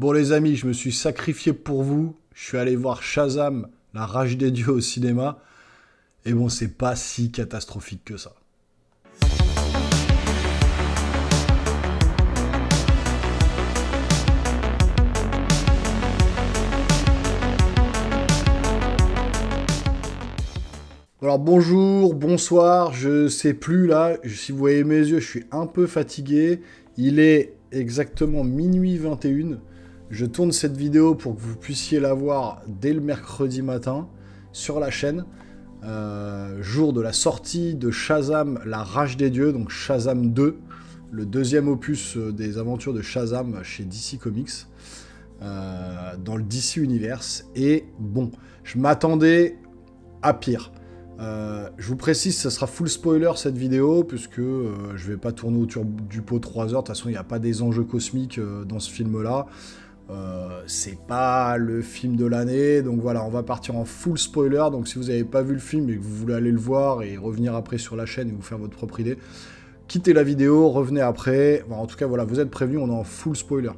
Bon les amis, je me suis sacrifié pour vous. Je suis allé voir Shazam, la rage des dieux au cinéma. Et bon, c'est pas si catastrophique que ça. Alors bonjour, bonsoir, je sais plus là. Si vous voyez mes yeux, je suis un peu fatigué. Il est exactement minuit 21. Je tourne cette vidéo pour que vous puissiez la voir dès le mercredi matin sur la chaîne. Jour de la sortie de Shazam, la rage des dieux, donc Shazam 2, le deuxième opus des aventures de Shazam chez DC Comics, dans le DC Universe. Et bon, je m'attendais à pire. Je vous précise, ça sera full spoiler cette vidéo, puisque je vais pas tourner autour du pot 3 heures. De toute façon, il n'y a pas des enjeux cosmiques dans ce film-là. C'est pas le film de l'année, donc voilà, on va partir en full spoiler. Donc si vous n'avez pas vu le film et que vous voulez aller le voir et revenir après sur la chaîne et vous faire votre propre idée, quittez la vidéo, revenez après. Bon, en tout cas, voilà, vous êtes prévenus, on est en full spoiler.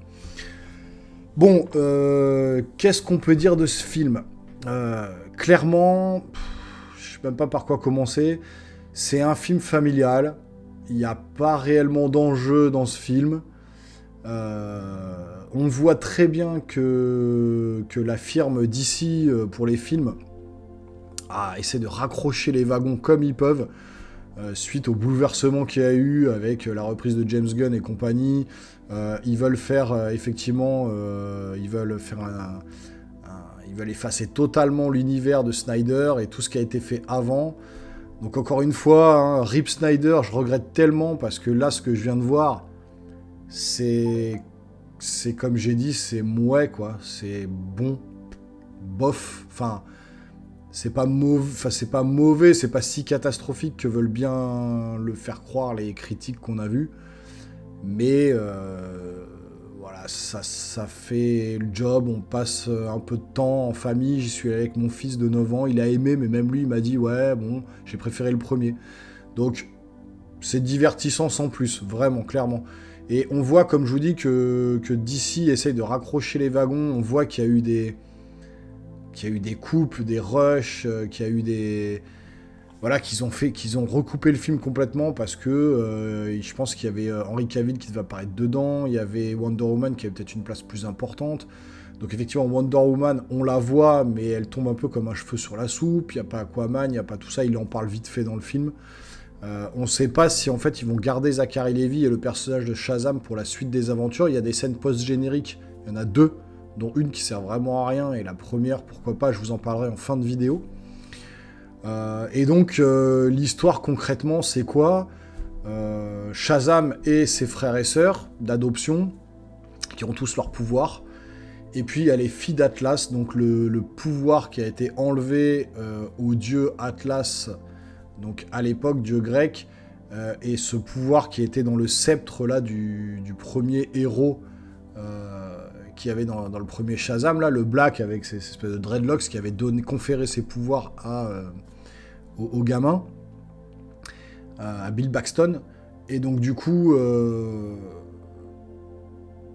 Bon, qu'est-ce qu'on peut dire de ce film? Clairement, je sais même pas par quoi commencer. C'est un film familial. Il n'y a pas réellement d'enjeu dans ce film. On voit très bien que la firme DC pour les films essaie de raccrocher les wagons comme ils peuvent suite au bouleversement qu'il y a eu avec la reprise de James Gunn et compagnie. Ils veulent faire effectivement, ils veulent faire ils veulent effacer totalement l'univers de Snyder et tout ce qui a été fait avant. Donc encore une fois, hein, Rip Snyder, je regrette tellement parce que là, ce que je viens de voir, c'est comme j'ai dit, c'est mouais quoi, c'est bon, bof, enfin c'est pas mauvais, c'est pas si catastrophique que veulent bien le faire croire les critiques qu'on a vues, mais voilà, ça fait le job, on passe un peu de temps en famille, j'y suis allé avec mon fils de 9 ans, il a aimé, mais même lui il m'a dit ouais bon, j'ai préféré le premier, donc c'est divertissant sans plus, vraiment, clairement. Et on voit, comme je vous dis, que DC essaye de raccrocher les wagons. On voit qu'il y a eu des coupes, des rushs, qu'il y a eu des... Voilà, qu'ils ont recoupé le film complètement parce que je pense qu'il y avait Henry Cavill qui devait apparaître dedans, il y avait Wonder Woman qui avait peut-être une place plus importante. Donc effectivement, Wonder Woman, on la voit, mais elle tombe un peu comme un cheveu sur la soupe. Il n'y a pas Aquaman, il n'y a pas tout ça, il en parle vite fait dans le film. On ne sait pas si en fait ils vont garder Zachary Levi et le personnage de Shazam pour la suite des aventures. Il y a des scènes post-génériques, il y en a deux, dont une qui sert vraiment à rien, et la première, pourquoi pas, je vous en parlerai en fin de vidéo. Et donc l'histoire concrètement c'est quoi? Shazam et ses frères et sœurs d'adoption, qui ont tous leur pouvoir. Et puis il y a les filles d'Atlas, donc le pouvoir qui a été enlevé au dieu Atlas, donc à l'époque, dieu grec, et ce pouvoir qui était dans le sceptre là du premier héros qui avait dans le premier Shazam, là, le Black avec ces espèces de dreadlocks qui avait conféré ses pouvoirs au gamin, à Bill Paxton. Et donc du coup,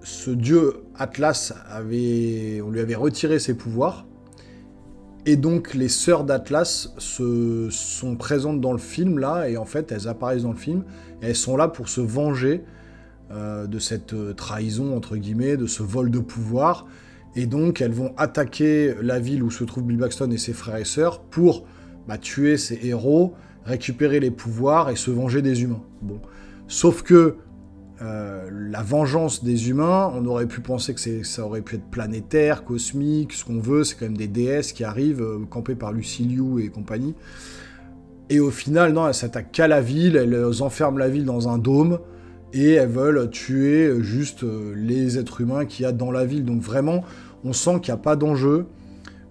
ce dieu Atlas, on lui avait retiré ses pouvoirs. Et donc les sœurs d'Atlas sont présentes dans le film là, et en fait elles apparaissent dans le film, et elles sont là pour se venger de cette trahison entre guillemets, de ce vol de pouvoir, et donc elles vont attaquer la ville où se trouvent Bill Paxton et ses frères et sœurs pour tuer ces héros, récupérer les pouvoirs et se venger des humains. Bon, sauf que la vengeance des humains, on aurait pu penser que ça aurait pu être planétaire, cosmique, ce qu'on veut, c'est quand même des déesses qui arrivent, campées par Lucy Liu et compagnie. Et au final, non, elles s'attaquent qu'à la ville, elles enferment la ville dans un dôme, et elles veulent tuer juste les êtres humains qu'il y a dans la ville. Donc vraiment, on sent qu'il n'y a pas d'enjeu,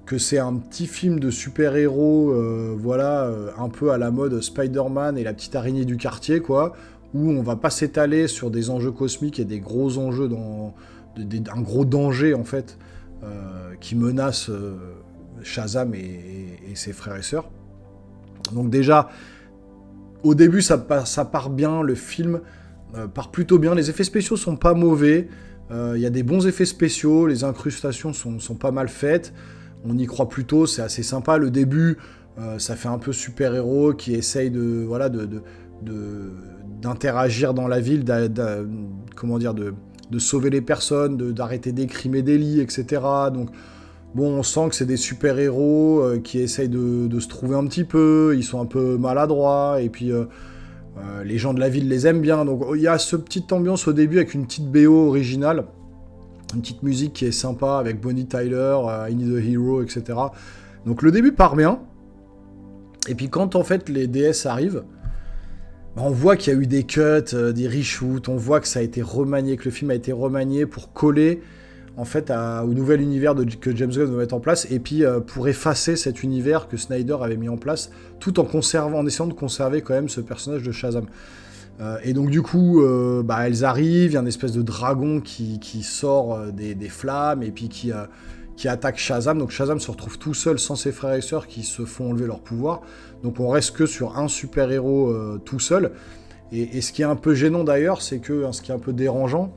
que c'est un petit film de super-héros, voilà, un peu à la mode Spider-Man et la petite araignée du quartier, quoi, où on va pas s'étaler sur des enjeux cosmiques et des gros enjeux un gros danger en fait qui menace Shazam et ses frères et sœurs. Donc déjà, au début ça part bien, le film part plutôt bien, les effets spéciaux sont pas mauvais, Il y a des bons effets spéciaux, les incrustations sont pas mal faites. On y croit plutôt, c'est assez sympa. Le début, ça fait un peu super-héros qui essaye d'interagir dans la ville, de sauver les personnes, d'arrêter des crimes et délits, etc. Donc, bon, on sent que c'est des super-héros qui essayent de se trouver un petit peu, ils sont un peu maladroits, et puis les gens de la ville les aiment bien. Donc, il y a cette petite ambiance au début avec une petite BO originale, une petite musique qui est sympa avec Bonnie Tyler, I Need a Hero, etc. Donc, le début part bien, et puis quand en fait les DS arrivent, on voit qu'il y a eu des cuts, des reshoots, on voit que ça a été remanié, que le film a été remanié pour coller en fait au nouvel univers que James Gunn veut mettre en place, et puis pour effacer cet univers que Snyder avait mis en place, tout en essayant de conserver quand même ce personnage de Shazam. Et donc du coup, elles arrivent, il y a une espèce de dragon qui sort des flammes, et puis qui attaque Shazam. Donc Shazam se retrouve tout seul sans ses frères et sœurs qui se font enlever leur pouvoir. Donc on reste que sur un super-héros tout seul. Et ce qui est un peu gênant d'ailleurs, ce qui est un peu dérangeant,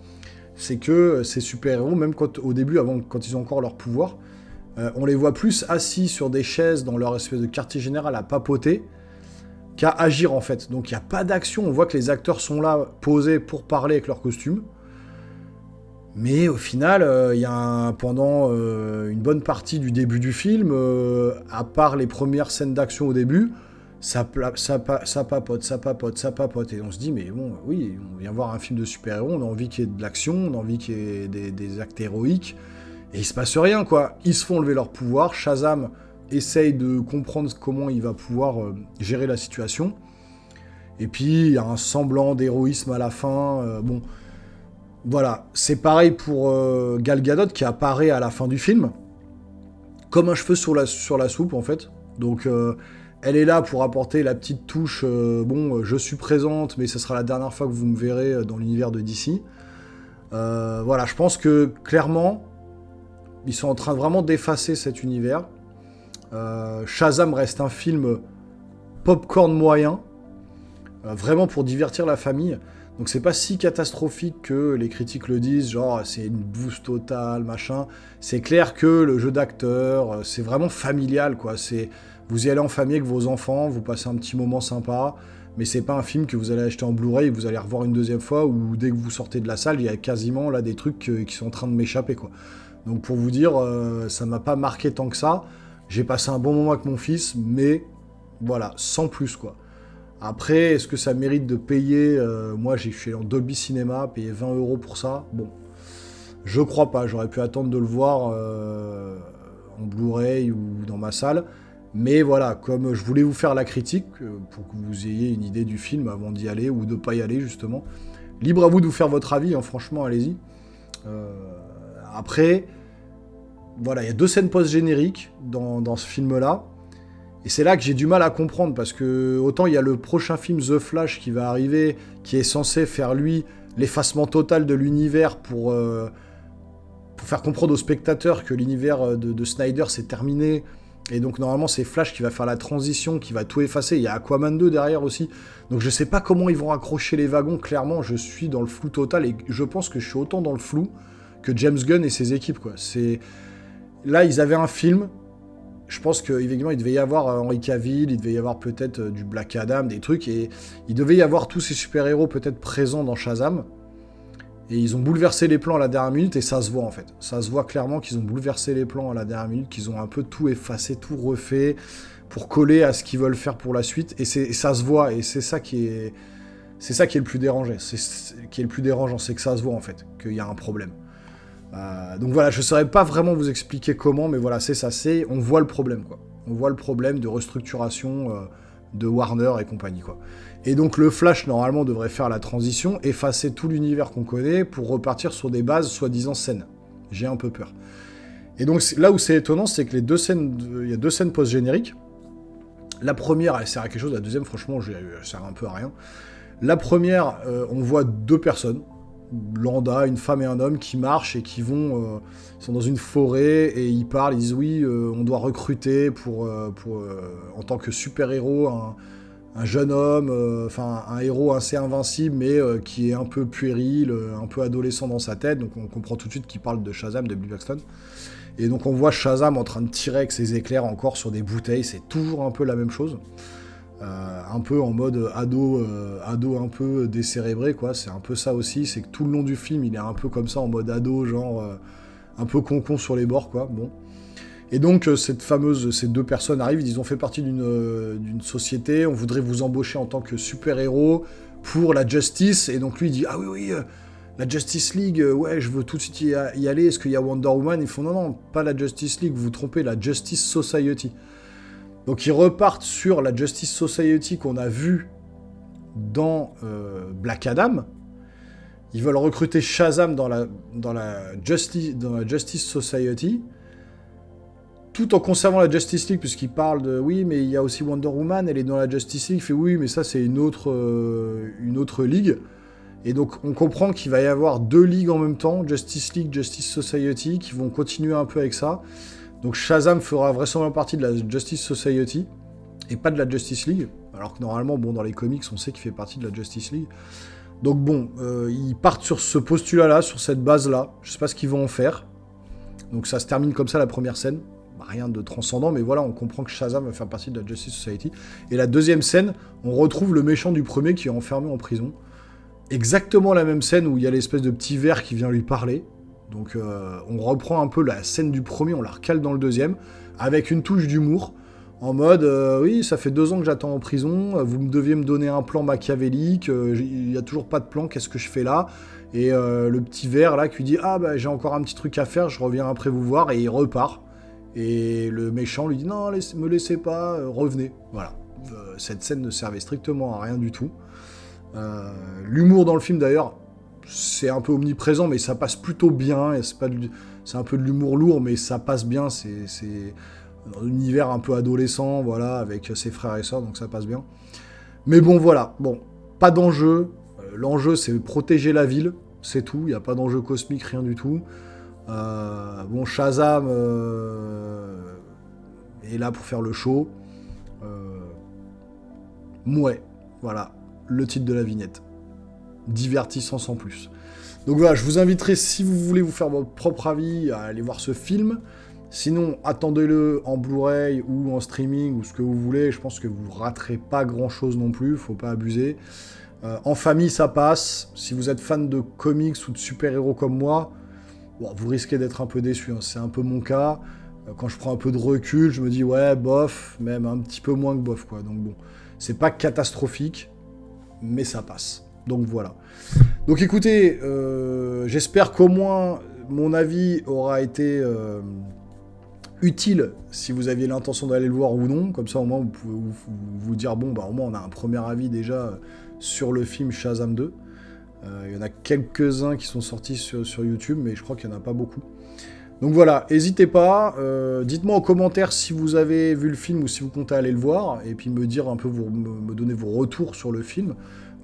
c'est que ces super-héros, même au début, quand ils ont encore leur pouvoir, on les voit plus assis sur des chaises dans leur espèce de quartier général à papoter, qu'à agir en fait. Donc il n'y a pas d'action, on voit que les acteurs sont là, posés pour parler avec leurs costumes. Mais au final, pendant une bonne partie du début du film, à part les premières scènes d'action au début, ça papote. Et on se dit, mais bon, oui, on vient voir un film de super-héros, on a envie qu'il y ait de l'action, on a envie qu'il y ait des actes héroïques, et il se passe rien, quoi. Ils se font enlever leur pouvoir, Shazam essaye de comprendre comment il va pouvoir gérer la situation, et puis il y a un semblant d'héroïsme à la fin, bon... Voilà, c'est pareil pour Gal Gadot qui apparaît à la fin du film, comme un cheveu sur la soupe en fait. Donc elle est là pour apporter la petite touche, je suis présente, mais ce sera la dernière fois que vous me verrez dans l'univers de DC. Voilà, je pense que clairement, ils sont en train vraiment d'effacer cet univers. Shazam reste un film popcorn moyen, vraiment pour divertir la famille. Donc c'est pas si catastrophique que les critiques le disent, genre c'est une bouse totale, machin. C'est clair que le jeu d'acteur, c'est vraiment familial, quoi. Vous y allez en famille avec vos enfants, vous passez un petit moment sympa, mais c'est pas un film que vous allez acheter en Blu-ray et que vous allez revoir une deuxième fois, ou dès que vous sortez de la salle, il y a quasiment là des trucs qui sont en train de m'échapper, quoi. Donc pour vous dire, ça m'a pas marqué tant que ça. J'ai passé un bon moment avec mon fils, mais voilà, sans plus, quoi. Après, est-ce que ça mérite de payer moi, je suis en Dolby Cinema, payer 20 € pour ça. Bon, je crois pas. J'aurais pu attendre de le voir en Blu-ray ou dans ma salle. Mais voilà, comme je voulais vous faire la critique, pour que vous ayez une idée du film avant d'y aller, ou de pas y aller, justement. Libre à vous de vous faire votre avis, hein, franchement, allez-y. Après, voilà, il y a 2 scènes post-génériques dans ce film-là. Et c'est là que j'ai du mal à comprendre, parce que autant il y a le prochain film The Flash qui va arriver, qui est censé faire, lui, l'effacement total de l'univers pour faire comprendre aux spectateurs que l'univers de Snyder s'est terminé. Et donc normalement c'est Flash qui va faire la transition, qui va tout effacer. Il y a Aquaman 2 derrière aussi. Donc je sais pas comment ils vont accrocher les wagons. Clairement, je suis dans le flou total, et je pense que je suis autant dans le flou que James Gunn et ses équipes, quoi. Là, ils avaient un film. Je pense qu'évidemment, il devait y avoir Henry Cavill, il devait y avoir peut-être du Black Adam, des trucs, et il devait y avoir tous ces super-héros peut-être présents dans Shazam. Et ils ont bouleversé les plans à la dernière minute, et ça se voit en fait. Ça se voit clairement qu'ils ont bouleversé les plans à la dernière minute, qu'ils ont un peu tout effacé, tout refait, pour coller à ce qu'ils veulent faire pour la suite. Et ça se voit, et c'est ça qui est le plus dérangeant. C'est que ça se voit en fait, qu'il y a un problème. Donc voilà, je ne saurais pas vraiment vous expliquer comment, mais voilà, c'est ça, on voit le problème, quoi. On voit le problème de restructuration de Warner et compagnie, quoi. Et donc le Flash, normalement, devrait faire la transition, effacer tout l'univers qu'on connaît pour repartir sur des bases soi-disant saines. J'ai un peu peur. Et donc là où c'est étonnant, c'est que il y a 2 scènes post-génériques. La première, elle sert à quelque chose, la deuxième, franchement, elle sert un peu à rien. La première, on voit 2 personnes, lambda, une femme et un homme qui marchent et qui ils sont dans une forêt et ils parlent, ils disent oui, on doit recruter en tant que super-héros un jeune homme, enfin un héros assez invincible, mais qui est un peu puéril, un peu adolescent dans sa tête. Donc on comprend tout de suite qu'il parle de Shazam, de Bill Paxton. Et donc on voit Shazam en train de tirer avec ses éclairs encore sur des bouteilles. C'est toujours un peu la même chose. Un peu en mode ado un peu décérébré, quoi. C'est un peu ça aussi. C'est que tout le long du film, il est un peu comme ça, en mode ado, genre un peu con sur les bords, quoi. Bon. Et donc, ces deux personnes arrivent, ils ont fait partie d'une société, on voudrait vous embaucher en tant que super-héros pour la Justice, et donc lui, il dit, ah oui, la Justice League, ouais, je veux tout de suite y aller, est-ce qu'il y a Wonder Woman? Ils font, non, pas la Justice League, vous vous trompez, la Justice Society. Donc ils repartent sur la Justice Society qu'on a vue dans Black Adam. Ils veulent recruter Shazam dans la Justice Society, tout en conservant la Justice League, puisqu'il parle de oui, mais il y a aussi Wonder Woman, elle est dans la Justice League. Il fait oui, mais ça c'est une autre ligue. Et donc on comprend qu'il va y avoir deux ligues en même temps, Justice League, Justice Society, qui vont continuer un peu avec ça. Donc Shazam fera vraisemblablement partie de la Justice Society et pas de la Justice League. Alors que normalement, bon, dans les comics, on sait qu'il fait partie de la Justice League. Donc bon, ils partent sur ce postulat-là, sur cette base-là. Je sais pas ce qu'ils vont en faire. Donc ça se termine comme ça la première scène. Rien de transcendant, mais voilà, on comprend que Shazam va faire partie de la Justice Society. Et la deuxième scène, on retrouve le méchant du premier qui est enfermé en prison. Exactement la même scène où il y a l'espèce de petit ver qui vient lui parler. Donc on reprend un peu la scène du premier, on la recale dans le deuxième, avec une touche d'humour, en mode oui, ça fait 2 ans que j'attends en prison, vous deviez me donner un plan machiavélique, il n'y a toujours pas de plan, qu'est-ce que je fais là? Et le petit ver là qui lui dit ah bah j'ai encore un petit truc à faire, je reviens après vous voir, et il repart. Et le méchant lui dit non, me laissez pas, revenez. Voilà. Cette scène ne servait strictement à rien du tout. L'humour dans le film d'ailleurs, c'est un peu omniprésent, mais ça passe plutôt bien. C'est un peu de l'humour lourd, mais ça passe bien. C'est dans un univers un peu adolescent, voilà, avec ses frères et sœurs, donc ça passe bien. Mais bon, voilà. Bon, pas d'enjeu. L'enjeu, c'est protéger la ville, c'est tout. Il n'y a pas d'enjeu cosmique, rien du tout. Bon, Shazam est là pour faire le show. Mouais, voilà, le titre de la vignette. Divertissant sans plus. Donc voilà, je vous inviterai, si vous voulez vous faire votre propre avis, à aller voir ce film. Sinon, attendez-le en Blu-ray ou en streaming, ou ce que vous voulez. Je pense que vous raterez pas grand-chose non plus, faut pas abuser. En famille, ça passe. Si vous êtes fan de comics ou de super-héros comme moi, bon, vous risquez d'être un peu déçu, hein. C'est un peu mon cas. Quand je prends un peu de recul, je me dis ouais, bof, même un petit peu moins que bof, quoi. Donc bon, c'est pas catastrophique, mais ça passe. Donc voilà. Donc écoutez, j'espère qu'au moins mon avis aura été utile si vous aviez l'intention d'aller le voir ou non. Comme ça, au moins, vous pouvez vous dire bon, bah au moins on a un premier avis déjà sur le film Shazam 2. Il y en a quelques-uns qui sont sortis sur YouTube, mais je crois qu'il n'y en a pas beaucoup. Donc voilà, n'hésitez pas, dites-moi en commentaire si vous avez vu le film ou si vous comptez aller le voir, et puis me dire un peu, me donner vos retours sur le film,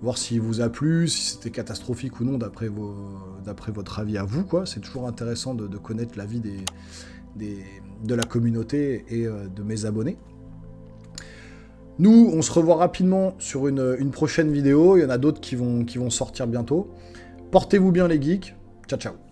voir s'il vous a plu, si c'était catastrophique ou non d'après votre avis à vous, quoi. C'est toujours intéressant de connaître l'avis de la communauté et de mes abonnés. Nous, on se revoit rapidement sur une prochaine vidéo. Il y en a d'autres qui vont sortir bientôt. Portez-vous bien les geeks. Ciao, ciao.